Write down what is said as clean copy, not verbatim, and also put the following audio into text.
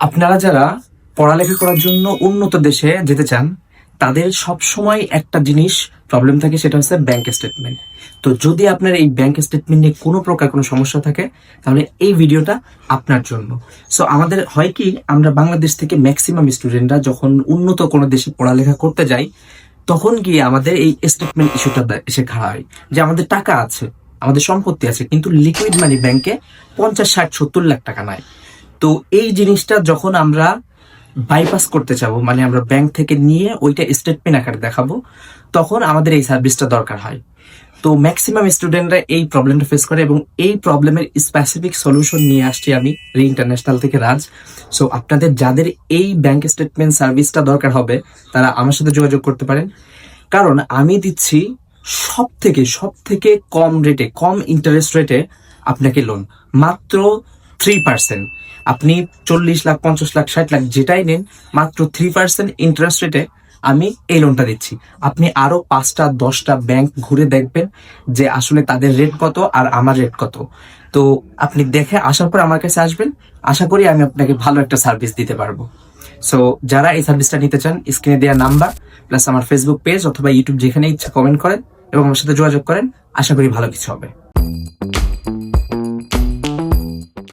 আপনারা যারা পড়ালেখা করার জন্য উন্নত দেশে যেতে চান, তাদের সব সময় একটা জিনিস প্রবলেম থাকে, সেটা হচ্ছে ব্যাংক স্টেটমেন্ট। তো যদি আপনার এই ব্যাংক স্টেটমেন্ট নিয়ে কোনো প্রকার কোনো সমস্যা থাকে, তাহলে এই ভিডিওটা আপনার জন্য। সো আমাদের হয় কি, আমরা বাংলাদেশ থেকে ম্যাক্সিমাম স্টুডেন্টরা যখন উন্নত কোনো দেশে পড়ালেখা করতে যাই, তখন গিয়ে আমাদের এই স্টেটমেন্ট ইস্যুটা এসে খাড়া হয় যে আমাদের টাকা আছে, আমাদের সম্পত্তি আছে, কিন্তু লিকুইড মানি ব্যাংকে 50, 60, 70 লাখ টাকা নাই। তো এই জিনিসটা যখন আমরা বাইপাস করতে চাবো, মানে আমরা ব্যাংক থেকে নিয়ে ওইটা স্টেটমেন্ট আকারে দেখাবো, তখন আমাদের এই সার্ভিসটা দরকার হয়। তো ম্যাক্সিমাম স্টুডেন্টরা এই প্রবলেমটা ফেস করে, এবং এই প্রবলেমের স্পেসিফিক সলিউশন নিয়ে আসছি আমি রি ইন্টারন্যাশনাল থেকে, রাজ। সো আপনাদের যাদের এই ব্যাংক স্টেটমেন্ট সার্ভিসটা দরকার হবে, তারা আমার সাথে যোগাযোগ করতে পারেন। কারণ আমি দিচ্ছি সব থেকে কম রেটে, কম ইন্টারেস্ট রেটে আপনাকে লোন, মাত্র 3%। আপনি 40 লাখ, 50 লাখ, 60 লাখ যেটাই নেন, মাত্র 3% ইন্টারেস্ট রেটে আমি এই লোনটা দিচ্ছি। আপনি আরো 5টা 10টা ব্যাংক ঘুরে দেখবেন যে আসলে তাদের রেট কত আর আমার রেট কত। তো আপনি দেখে আসার পর আমার কাছে আসবেন, আশা করি আমি আপনাকে ভালো একটা সার্ভিস দিতে পারবো। সো যারা এই সার্ভিসটা নিতে চান, স্ক্রিনে দেওয়া নাম্বার প্লাস আমার ফেসবুক পেজ অথবা ইউটিউব, যেখানে ইচ্ছা কমেন্ট করেন এবং আমার সাথে যোগাযোগ করেন। আশা করি ভালো কিছু হবে।